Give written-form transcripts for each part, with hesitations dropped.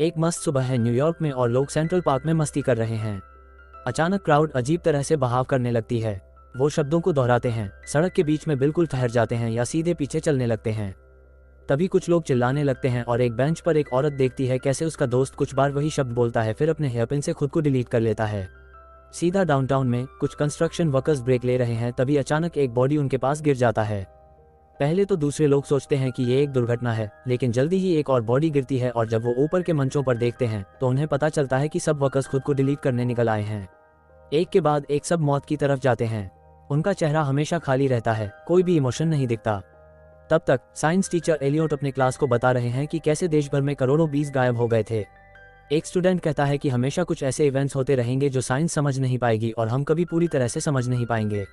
एक मस्त सुबह है न्यूयॉर्क में और लोग सेंट्रल पार्क में मस्ती कर रहे हैं। अचानक क्राउड अजीब तरह से बहाव करने लगती है। वो शब्दों को दोहराते हैं, सड़क के बीच में बिल्कुल ठहर जाते हैं या सीधे पीछे चलने लगते हैं। तभी कुछ लोग चिल्लाने लगते हैं और एक बेंच पर एक औरत देखती है कैसे उसका दोस्त कुछ बार वही शब्द बोलता है, फिर अपने हेयरपिन से खुद को डिलीट कर लेता है। सीधा डाउनटाउन में कुछ कंस्ट्रक्शन वर्कर्स ब्रेक ले रहे हैं, तभी अचानक एक बॉडी उनके पास गिर जाता है। पहले तो दूसरे लोग सोचते हैं कि ये एक दुर्घटना है, लेकिन जल्दी ही एक और बॉडी गिरती है और जब वो ऊपर के मंचों पर देखते हैं तो उन्हें पता चलता है कि सब वर्कर्स खुद को डिलीट करने निकल आए हैं। एक के बाद एक सब मौत की तरफ जाते हैं। उनका चेहरा हमेशा खाली रहता है, कोई भी इमोशन नहीं दिखता। तब तक साइंस टीचर एलियोट अपने क्लास को बता रहे हैं कि कैसे देश भर में करोड़ों बीज गायब हो गए थे। एक स्टूडेंट कहता है कि हमेशा कुछ ऐसे इवेंट्स होते रहेंगे जो साइंस समझ नहीं पाएगी और हम कभी पूरी तरह से समझ नहीं पाएंगे,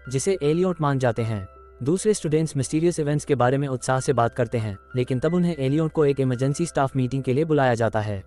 जिसे एलियोट मान जाते हैं। दूसरे स्टूडेंट्स मिस्टीरियस इवेंट्स के बारे में उत्साह से बात करते हैं, लेकिन तब उन्हें एलियोट को एक इमरजेंसी स्टाफ मीटिंग के लिए बुलाया जाता है।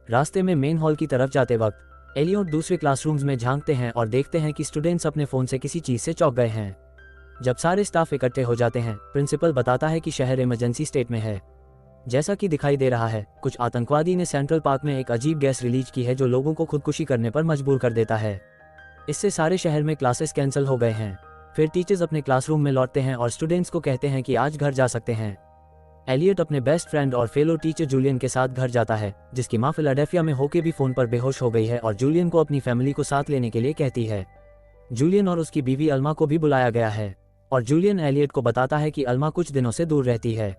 रास्ते में मेन हॉल की तरफ जाते वक्त एलियोट दूसरे क्लासरूम्स में झांकते हैं और देखते हैं कि स्टूडेंट्स अपने फोन से किसी चीज से चौंक गए हैं। जब सारे स्टाफ इकट्ठे हो जाते हैं, प्रिंसिपल बताता है कि शहर इमरजेंसी स्टेट में है। जैसा कि दिखाई दे रहा है, कुछ आतंकवादी ने सेंट्रल पार्क में एक अजीब गैस रिलीज की है जो लोगों को खुदकुशी करने पर मजबूर कर देता है। इससे सारे शहर में क्लासेस कैंसिल हो गए हैं। फिर टीचर्स अपने क्लासरूम में लौटते हैं और स्टूडेंट्स को कहते हैं कि आज घर जा सकते हैं। एलियट अपने बेस्ट फ्रेंड और फेलो टीचर जूलियन के साथ घर जाता है, जिसकी माँ फिलाडेल्फिया में होके भी फोन पर बेहोश हो गई है और जूलियन को अपनी फैमिली को साथ लेने के लिए कहती है। जूलियन और उसकी बीवी अल्मा को भी बुलाया गया है और जूलियन एलियट को बताता है कि अल्मा कुछ दिनों से दूर रहती है।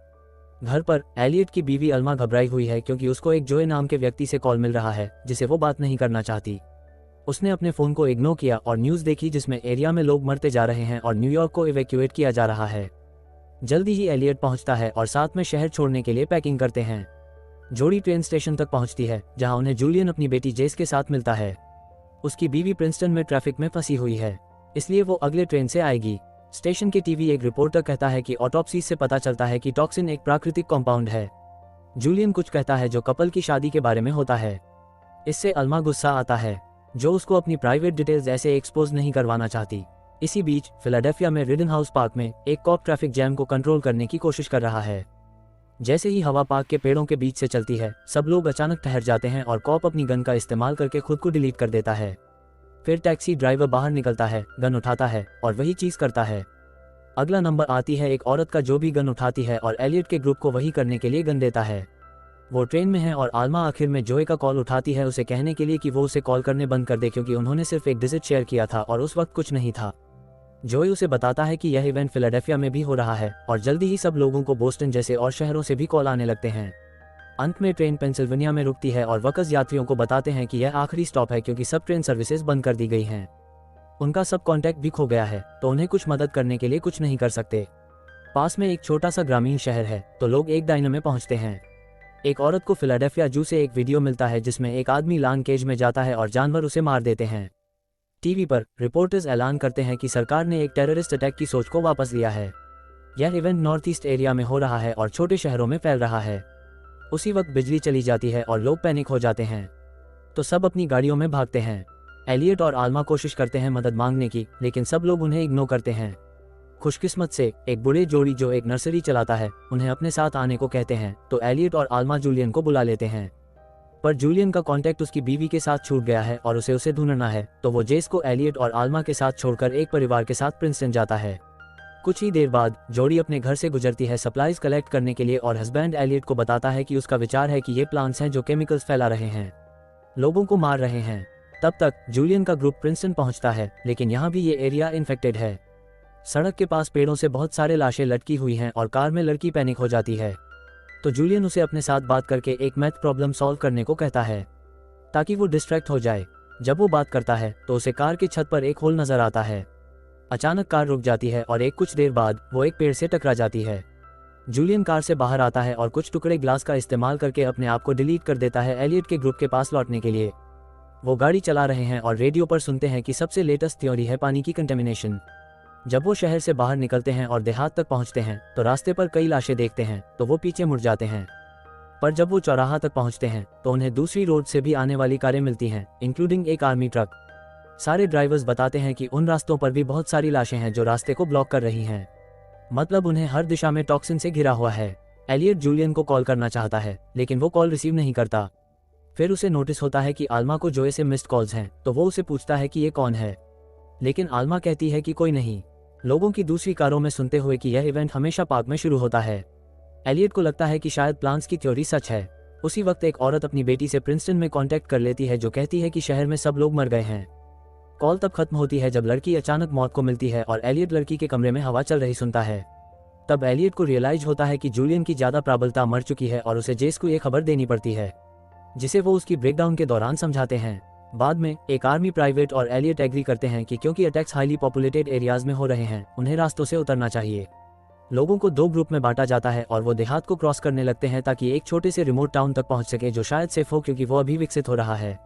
घर पर एलियट की बीवी अल्मा घबराई हुई है क्योंकि उसको एक जोए नाम के व्यक्ति से कॉल मिल रहा है जिसे वो बात नहीं करना चाहती। उसने अपने फोन को इग्नोर किया और न्यूज़ देखी जिसमें एरिया में लोग मरते जा रहे हैं और न्यूयॉर्क को इवैक्यूएट किया जा रहा है। जल्दी ही एलियट पहुंचता है और साथ में शहर छोड़ने के लिए पैकिंग करते हैं। जोड़ी ट्रेन स्टेशन तक पहुंचती है जहां उन्हें जूलियन अपनी बेटी जेस के साथ मिलता है। उसकी बीवी प्रिंसटन में ट्रैफिक में फंसी हुई है, इसलिए वो अगले ट्रेन से आएगी। स्टेशन के टीवी एक रिपोर्टर कहता है कि ऑटोप्सी से पता चलता है कि टॉक्सिन एक प्राकृतिक कंपाउंड है। जूलियन कुछ कहता है जो कपल की शादी के बारे में होता है। इससे अल्मा गुस्सा आता है, जो उसको अपनी प्राइवेट डिटेल्स ऐसे एक्सपोज नहीं करवाना चाहती। इसी बीच फिलाडेल्फिया में रिडनहाउस पार्क में एक कॉप ट्रैफिक जैम को कंट्रोल करने की कोशिश कर रहा है। जैसे ही हवा पार्क के पेड़ों के बीच से चलती है, सब लोग अचानक ठहर जाते हैं और कॉप अपनी गन का इस्तेमाल करके खुद को डिलीट कर देता है। फिर टैक्सी ड्राइवर बाहर निकलता है, गन उठाता है और वही चीज करता है। अगला नंबर आती है एक औरत का जो भी गन उठाती है और एलियट के ग्रुप को वही करने के लिए गन देता है। वो ट्रेन में है और आल्मा आखिर में जोए का कॉल उठाती है उसे कहने के लिए कि वो उसे कॉल करने बंद कर दे क्योंकि उन्होंने सिर्फ एक डिजिट शेयर किया था और उस वक्त कुछ नहीं था। जोए उसे बताता है कि यह इवेंट फिलाडेल्फिया में भी हो रहा है और जल्दी ही सब लोगों को बोस्टन जैसे और शहरों से भी कॉल आने लगते हैं। अंत में ट्रेन पेंसिल्वेनिया में रुकती है और वर्कर्स यात्रियों को बताते हैं कि यह आखिरी स्टॉप है क्योंकि सब ट्रेन सर्विसेज बंद कर दी गई हैं। उनका सब कॉन्टैक्ट भी खो गया है, तो उन्हें कुछ मदद करने के लिए कुछ नहीं कर सकते। पास में एक छोटा सा ग्रामीण शहर है, तो लोग एक डाइनर में पहुंचते हैं। एक औरत को फिलाडेल्फिया जू से एक वीडियो मिलता है जिसमें एक आदमी लान केज में जाता है और जानवर उसे मार देते हैं। टीवी पर रिपोर्टर्स ऐलान करते हैं कि सरकार ने एक टेररिस्ट अटैक की सोच को वापस लिया है। यह इवेंट नॉर्थ ईस्ट एरिया में हो रहा है और छोटे शहरों में फैल रहा है। उसी वक्त बिजली चली जाती है और लोग पैनिक हो जाते हैं, तो सब अपनी गाड़ियों में भागते हैं। एलियट और आल्मा कोशिश करते हैं मदद मांगने की, लेकिन सब लोग उन्हें इग्नोर करते हैं। खुशकिस्मत से एक बूढ़े जोड़ी जो एक नर्सरी चलाता है उन्हें अपने साथ आने को कहते हैं, तो एलियट और आल्मा जूलियन को बुला लेते हैं। पर जूलियन का कांटेक्ट उसकी बीवी के साथ छूट गया है और उसे ढूंढना है, तो वो जेस को एलियट और आल्मा के साथ छोड़कर एक परिवार के साथ प्रिंसटन जाता है। कुछ ही देर बाद जोड़ी अपने घर से गुजरती है सप्लाईज कलेक्ट करने के लिए और हस्बैंड एलियट को बताता है कि उसका विचार है कि ये प्लांट्स हैं जो केमिकल्स फैला रहे हैं, लोगों को मार रहे हैं। तब तक जूलियन का ग्रुप प्रिंसटन पहुंचता है, लेकिन यहाँ भी ये एरिया इन्फेक्टेड है। सड़क के पास पेड़ों से बहुत सारे लाशें लटकी हुई हैं और कार में लड़की पैनिक हो जाती है, तो जूलियन उसे अपने साथ बात करके एक मैथ प्रॉब्लम सॉल्व करने को कहता है ताकि वो डिस्ट्रैक्ट हो जाए। जब वो बात करता है तो उसे कार की छत पर एक होल नजर आता है। अचानक कार रुक जाती है और कुछ देर बाद वो एक पेड़ से टकरा जाती है। जूलियन कार से बाहर आता है और कुछ टुकड़े ग्लास का इस्तेमाल करके अपने आप को डिलीट कर देता है एलियट के ग्रुप के पास लौटने के लिए। वो गाड़ी चला रहे हैं और रेडियो पर सुनते हैं कि सबसे लेटेस्ट थ्योरी है पानी की कंटेमिनेशन। जब वो शहर से बाहर निकलते हैं और देहात तक पहुंचते हैं तो रास्ते पर कई लाशें देखते हैं, तो वो पीछे मुड़ जाते हैं। पर जब वो चौराहा तक पहुंचते हैं तो उन्हें दूसरी रोड से भी आने वाली कारें मिलती हैं, इंक्लूडिंग एक आर्मी ट्रक। सारे ड्राइवर्स बताते हैं कि उन रास्तों पर भी बहुत सारी लाशें हैं जो रास्ते को ब्लॉक कर रही हैं, मतलब उन्हें हर दिशा में टॉक्सिन से घिरा हुआ है। एलियट जूलियन को कॉल करना चाहता है, लेकिन वो कॉल रिसीव नहीं करता। फिर उसे नोटिस होता है कि आल्मा को जोए से मिस्ड कॉल्स हैं, तो वो उसे पूछता है कि ये कौन है, लेकिन आल्मा कहती है कि कोई नहीं। लोगों की दूसरी कारों में सुनते हुए कि यह इवेंट हमेशा पार्क में शुरू होता है। एलियट को लगता है कि शायद प्लान्स की थ्योरी सच है। उसी वक्त एक औरत अपनी बेटी से प्रिंसटन में कांटेक्ट कर लेती है, जो कहती है कि शहर में सब लोग मर गए हैं। कॉल तब खत्म होती है जब लड़की अचानक मौत को मिलती है और एलियट लड़की के कमरे में हवा चल रही सुनता है। तब एलियट को रियलाइज होता है कि जूलियन की ज्यादा प्रबलता मर चुकी है और उसे जेस को ये खबर देनी पड़ती है, जिसे वो उसकी ब्रेकडाउन के दौरान समझाते हैं। बाद में एक आर्मी प्राइवेट और एलियट एग्री करते हैं कि क्योंकि अटैक्स हाईली पॉपुलेटेड एरियाज में हो रहे हैं, उन्हें रास्तों से उतरना चाहिए। लोगों को 2 ग्रुप में बांटा जाता है और वो देहात को क्रॉस करने लगते हैं ताकि एक छोटे से रिमोट टाउन तक पहुंच सके, जो शायद सेफ हो क्योंकि वो अभी विकसित हो रहा है।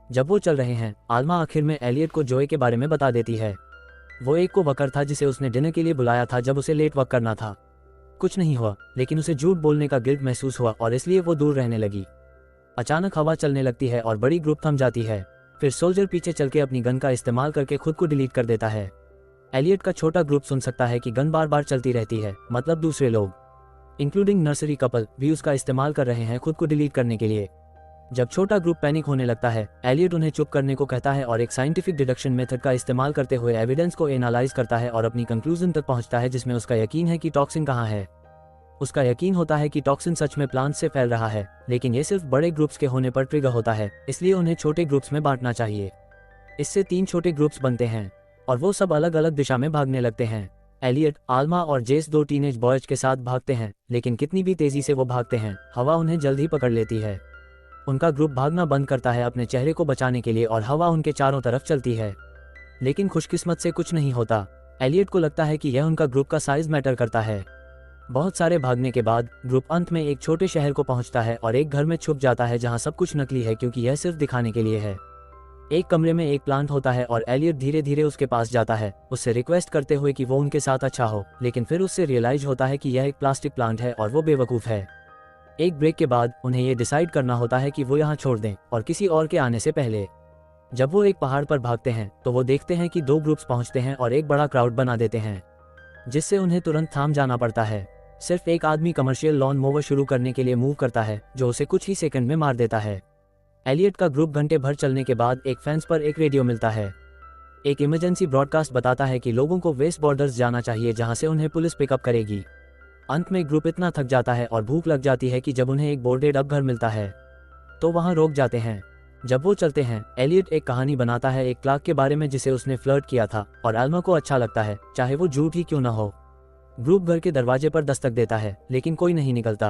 जब वो चल रहे हैं, आल्मा आखिर में एलियट को जोए के बारे में बता देती है। वो एक को वकर था जिसे उसने डिनर के लिए बुलाया था जब उसे लेट वर्क करना था। कुछ नहीं हुआ, लेकिन उसे झूठ बोलने का गिल्ट महसूस हुआ और इसलिए वो दूर रहने लगी। अचानक हवा चलने लगती है और बड़ी ग्रुप थम जाती है। फिर सोल्जर पीछे चल के अपनी गन का इस्तेमाल करके खुद को डिलीट कर देता है। एलियट का छोटा ग्रुप सुन सकता है कि गन बार बार चलती रहती है, मतलब दूसरे लोग इंक्लूडिंग नर्सरी कपल भी उसका इस्तेमाल कर रहे हैं खुद को डिलीट करने के लिए। जब छोटा ग्रुप पैनिक होने लगता है, एलियट उन्हें चुप करने को कहता है और एक साइंटिफिक डिडक्शन मेथड का इस्तेमाल करते हुए एविडेंस को एनालाइज करता है और अपनी कंक्लूजन तक पहुंचता है, जिसमें उसका यकीन है कि टॉक्सिन कहाँ है। उसका यकीन होता है कि टॉक्सिन सच में प्लांट से फैल रहा है, लेकिन ये सिर्फ बड़े ग्रुप्स के होने पर ट्रिगर होता है, इसलिए उन्हें छोटे ग्रुप्स में बांटना चाहिए। इससे 3 छोटे ग्रुप्स बनते हैं और वो सब अलग अलग दिशा में भागने लगते हैं। एलियट, आल्मा और जेस 2 टीनेज बॉयज के साथ भागते हैं, लेकिन कितनी भी तेजी से वो भागते हैं, हवा उन्हें जल्द ही पकड़ लेती है। उनका ग्रुप भागना बंद करता है अपने चेहरे को बचाने के लिए और हवा उनके चारों तरफ चलती है, लेकिन खुशकिस्मत से कुछ नहीं होता। एलियट को लगता है कि यह उनका ग्रुप का साइज मैटर करता है। बहुत सारे भागने के बाद ग्रुप अंत में एक छोटे शहर को पहुंचता है और एक घर में छुप जाता है जहां सब कुछ नकली है क्योंकि यह सिर्फ दिखाने के लिए है। एक कमरे में एक प्लांट होता है और एलियट धीरे धीरे उसके पास जाता है, उससे रिक्वेस्ट करते हुए कि वो उनके साथ अच्छा हो, लेकिन फिर उससे रियलाइज होता है कि यह एक प्लास्टिक प्लांट है और वो बेवकूफ़ है। एक ब्रेक के बाद उन्हें ये डिसाइड करना होता है कि वो यहाँ छोड़ दें और किसी और के आने से पहले। जब वो एक पहाड़ पर भागते हैं तो वो देखते हैं कि 2 ग्रुप्स पहुंचते हैं और एक बड़ा क्राउड बना देते हैं, जिससे उन्हें तुरंत थाम जाना पड़ता है। सिर्फ एक आदमी कमर्शियल लॉन मोवर शुरू करने के लिए मूव करता है, जो उसे कुछ ही सेकंड में मार देता है। एलियट का ग्रुप घंटे भर चलने के बाद एक फेंस पर एक रेडियो मिलता है। एक इमरजेंसी ब्रॉडकास्ट बताता है कि लोगों को वेस्ट बॉर्डर्स जाना चाहिए, जहां से उन्हें पुलिस पिकअप करेगी। अंत में ग्रुप इतना थक जाता है और भूख लग जाती है कि जब उन्हें एक बोर्डेड अप घर मिलता है तो वहां रोक जाते हैं। जब वो चलते हैं, एलियट एक कहानी बनाता है एक क्लार्क के बारे में जिसे उसने फ्लर्ट किया था और आल्मा को अच्छा लगता है, चाहे वो झूठ ही क्यों न हो। ग्रुप घर के दरवाजे पर दस्तक देता है, लेकिन कोई नहीं निकलता।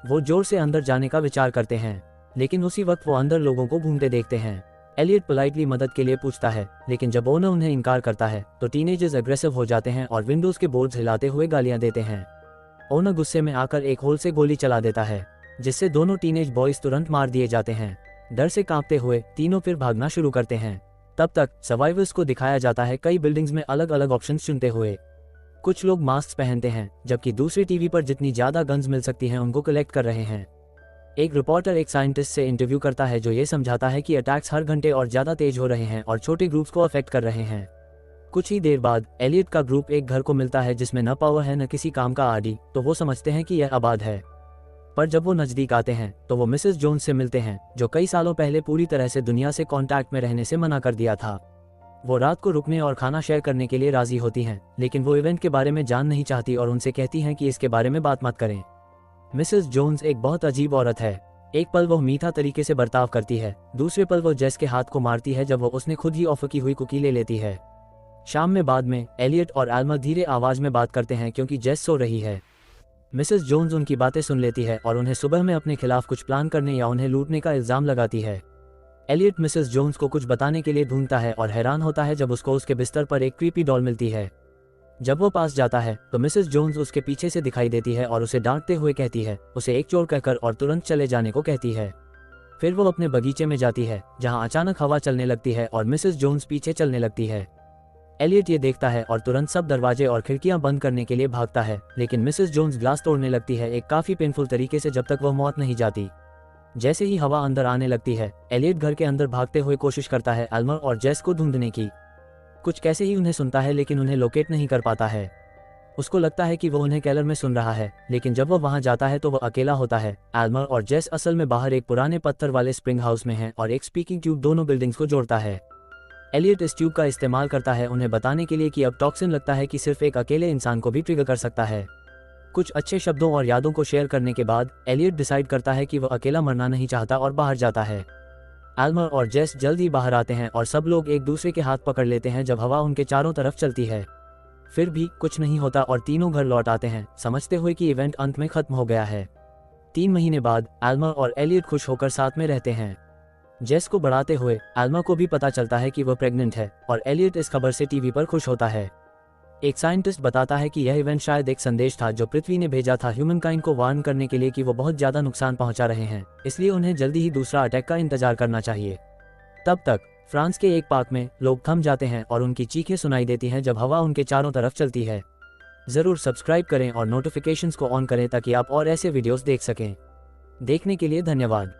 वो जोर से अंदर जाने का विचार करते हैं, लेकिन उसी वक्त वो अंदर लोगों को घूमते देखते हैं। एलियट पोलाइटली मदद के लिए पूछता है, लेकिन जब ओनर उन्हें इनकार करता है तो टीनेजर्स अग्रेसिव हो जाते हैं और विंडोज के बोर्ड्स हिलाते हुए गालियां देते हैं। ओनर गुस्से में आकर एक होल से गोली चला देता है, जिससे दोनों टीनेज बॉयज तुरंत मार दिए जाते हैं। डर से कांपते हुए तीनों फिर भागना शुरू करते हैं। तब तक सर्वाइवर्स को दिखाया जाता है कई बिल्डिंग्स में अलग अलग ऑप्शंस चुनते हुए। कुछ लोग मास्क पहनते हैं, जबकि दूसरी टीवी पर जितनी ज्यादा गन्स मिल सकती हैं उनको कलेक्ट कर रहे हैं। एक रिपोर्टर एक साइंटिस्ट से इंटरव्यू करता है जो ये समझाता है कि अटैक्स हर घंटे और ज्यादा तेज हो रहे हैं और छोटे ग्रुप्स को अफेक्ट कर रहे हैं। कुछ ही देर बाद एलियट का ग्रुप एक घर को मिलता है जिसमें न पावर है न किसी काम का आदि, तो वो समझते हैं कि यह आबाद है। पर जब वो नजदीक आते हैं तो वो मिसेस जोन्स से मिलते हैं, जो कई सालों पहले पूरी तरह से दुनिया से कांटेक्ट में रहने से मना कर दिया था। वो रात को रुकने और खाना शेयर करने के लिए राजी होती हैं, लेकिन वो इवेंट के बारे में जान नहीं चाहती और उनसे कहती हैं कि इसके बारे में बात मत करें। मिसेस जोन्स एक बहुत अजीब औरत है। एक पल वो मीठा तरीके से बर्ताव करती है, दूसरे पल वो जेस के हाथ को मारती है जब वो उसने खुद ही ऑफर की हुई कुकी ले लेती है। शाम में बाद में एलियट और आल्मा धीरे आवाज में बात करते हैं क्योंकि जेस सो रही है। मिसेस जोन्स उनकी बातें सुन लेती है और उन्हें सुबह में अपने खिलाफ कुछ प्लान करने या उन्हें लूटने का इल्जाम लगाती है। एलियट मिसेस जोन्स को कुछ बताने के लिए ढूंढता है और हैरान होता है जब उसको उसके बिस्तर पर एक क्रीपी डॉल मिलती है। जब वो पास जाता है तो मिसेस जोन्स उसके पीछे से दिखाई देती है और उसे डांटते हुए कहती है, उसे एक चोर कहकर और तुरंत चले जाने को कहती है। फिर वो अपने बगीचे में जाती है जहां अचानक हवा चलने लगती है और मिसेस जोन्स पीछे चलने लगती है। एलियट ये देखता है और तुरंत सब दरवाजे और खिड़कियां बंद करने के लिए भागता है, लेकिन मिसेस जोन्स ग्लास तोड़ने लगती है एक काफी पेनफुल तरीके से जब तक वह मौत नहीं जाती। जैसे ही हवा अंदर आने लगती है, एलियट घर के अंदर भागते हुए कोशिश करता है आल्मा और जेस को ढूंढने की। कुछ कैसे ही उन्हें सुनता है लेकिन उन्हें लोकेट नहीं कर पाता है। उसको लगता है कि वो उन्हें केलर में सुन रहा है, लेकिन जब वो वहां जाता है तो वो अकेला होता है। एल्मर और जेस असल में बाहर एक पुराने पत्थर वाले स्प्रिंग हाउस में हैं और एक स्पीकिंग ट्यूब दोनों बिल्डिंग्स को जोड़ता है। एलियट इस ट्यूब का इस्तेमाल करता है उन्हें बताने के लिए कि अब टॉक्सिन लगता है कि सिर्फ एक अकेले इंसान को भी ट्रिगर कर सकता है। कुछ अच्छे शब्दों और यादों को शेयर करने के बाद एलियट डिसाइड करता है कि वो अकेला मरना नहीं चाहता और बाहर जाता है। एल्मर और जेस जल्द ही बाहर आते हैं और सब लोग एक दूसरे के हाथ पकड़ लेते हैं जब हवा उनके चारों तरफ चलती है। फिर भी कुछ नहीं होता और तीनों घर लौट आते हैं, समझते हुए कि इवेंट अंत में खत्म हो गया है। 3 महीने बाद एल्मर और एलियट खुश होकर साथ में रहते हैं। जेस को बढ़ाते हुए एल्मर को भी पता चलता है कि वह प्रेग्नेंट है और एलियट इस खबर से टीवी पर खुश होता है। एक साइंटिस्ट बताता है कि यह इवेंट शायद एक संदेश था जो पृथ्वी ने भेजा था ह्यूमनकाइंड को वार्न करने के लिए कि वो बहुत ज्यादा नुकसान पहुंचा रहे हैं, इसलिए उन्हें जल्दी ही दूसरा अटैक का इंतजार करना चाहिए। तब तक फ्रांस के एक पार्क में लोग थम जाते हैं और उनकी चीखें सुनाई देती हैं जब हवा उनके चारों तरफ चलती है। जरूर सब्सक्राइब करें और नोटिफिकेशंस को ऑन करें ताकि आप और ऐसे वीडियोस देख सकें। देखने के लिए धन्यवाद।